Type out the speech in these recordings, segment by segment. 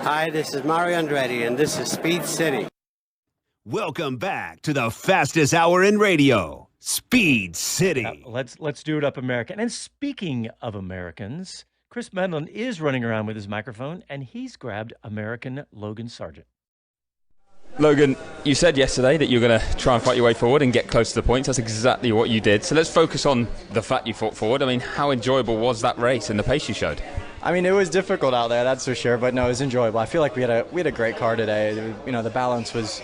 Hi, this is Mario Andretti, and this is Speed City. Welcome back to the fastest hour in radio, Speed City. Let's do it up American. And speaking of Americans, Chris Medlin is running around with his microphone, and he's grabbed American Logan Sargeant. Logan, you said yesterday that you're going to try and fight your way forward and get close to the points. That's exactly what you did. So let's focus on the fact you fought forward. I mean, how enjoyable was that race and the pace you showed? I mean, it was difficult out there, that's for sure, but no, it was enjoyable. I feel like we had a great car today. The balance was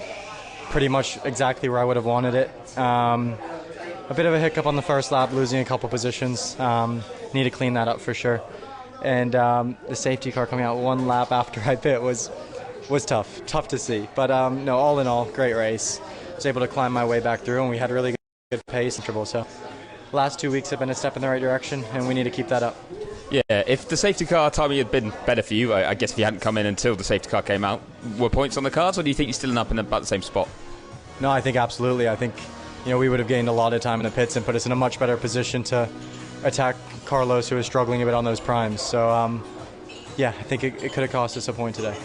pretty much exactly where I would have wanted it. A bit of a hiccup on the first lap, losing a couple positions. Need to clean that up for sure. And the safety car coming out one lap after I pit was tough to see. But no, all in all, great race. I was able to climb my way back through, and we had really good pace. So last 2 weeks have been a step in the right direction, and we need to keep that up. Yeah, if the safety car timing had been better for you, I guess if you hadn't come in until the safety car came out, were points on the cards, or do you think you're still up in about the same spot? No, I think absolutely. I think we would have gained a lot of time in the pits and put us in a much better position to attack Carlos, who was struggling a bit on those primes. So, yeah, I think it could have cost us a point today.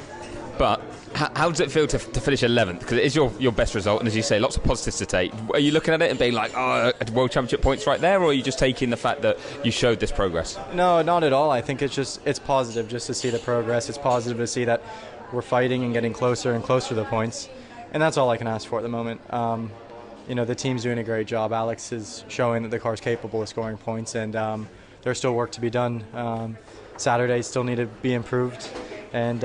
But how does it feel to finish 11th? Because it is your best result, and as you say, lots of positives to take. Are you looking at it and being like, oh, World Championship points right there, or are you just taking the fact that you showed this progress? No, not at all. I think it's positive just to see the progress. It's positive to see that we're fighting and getting closer and closer to the points, and that's all I can ask for at the moment. The team's doing a great job. Alex is showing that the car's capable of scoring points, and there's still work to be done. Saturdays still need to be improved, and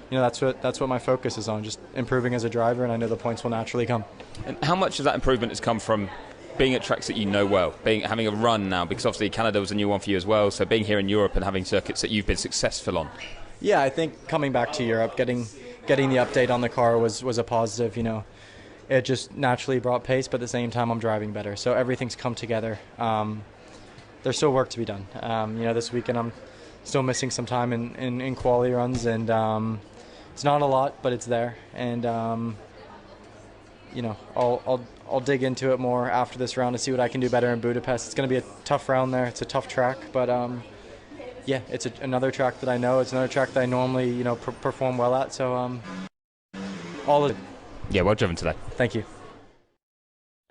that's what my focus is on, just improving as a driver, and I know the points will naturally come. And how much of that improvement has come from being at tracks that you know well, having a run now, because obviously Canada was a new one for you as well, so being here in Europe and having circuits that you've been successful on? Yeah, I think coming back to Europe, getting the update on the car was a positive. It just naturally brought pace, but at the same time I'm driving better, so everything's come together. There's still work to be done. This weekend I'm still missing some time in quality runs, and it's not a lot, but it's there, and I'll dig into it more after this round to see what I can do better in Budapest. It's going to be a tough round there. It's a tough track, but yeah, it's another track that I know. It's another track that I normally perform well at. So all of it. Yeah, well driven today. Thank you.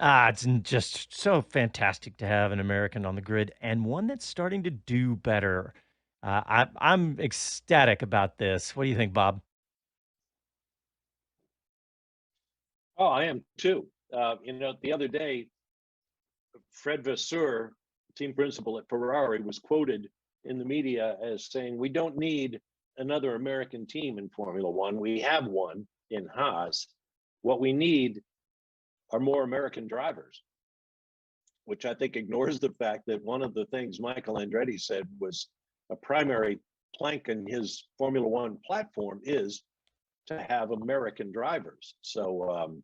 It's just so fantastic to have an American on the grid, and one that's starting to do better. I'm ecstatic about this. What do you think, Bob? Oh, I am too. The other day, Fred Vasseur, team principal at Ferrari, was quoted in the media as saying, "We don't need another American team in Formula One. We have one in Haas. What we need are more American drivers," which I think ignores the fact that one of the things Michael Andretti said was a primary plank in his Formula One platform is to have American drivers. So,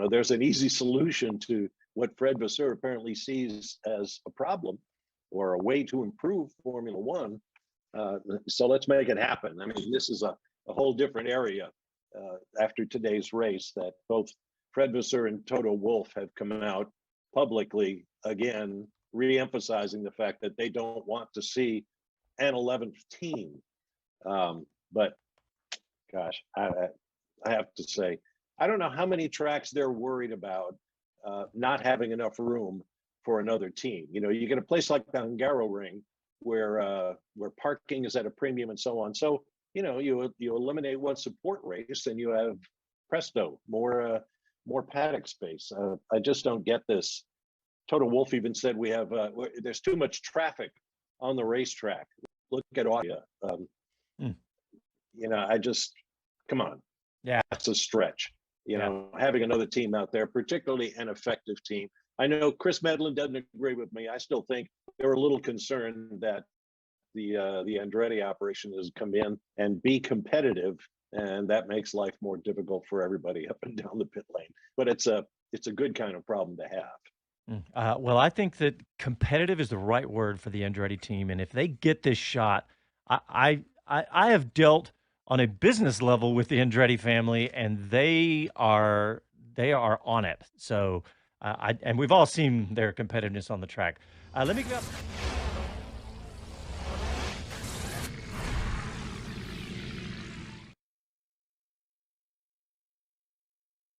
there's an easy solution to what Fred Vasseur apparently sees as a problem or a way to improve Formula One. So let's make it happen. I mean, this is a whole different area after today's race that both Fred Vasseur and Toto Wolff have come out publicly again, re-emphasizing the fact that they don't want to see an 11th team. But gosh, I have to say, I don't know how many tracks they're worried about not having enough room for another team. You get a place like the Hungaroring where parking is at a premium and so on. So, you eliminate one support race and you have presto, more paddock space. I just don't get this. Toto Wolff even said there's too much traffic on the racetrack. Look at Austria. Come on. Yeah, it's a stretch. Having another team out there, particularly an effective team. I know Chris Medlin doesn't agree with me. I still think they were a little concerned that the Andretti operation has come in and be competitive, and that makes life more difficult for everybody up and down the pit lane. But it's a good kind of problem to have. Well, I think that competitive is the right word for the Andretti team, and if they get this shot, I have dealt on a business level with the Andretti family, and they are on it. So, and we've all seen their competitiveness on the track. Let me go.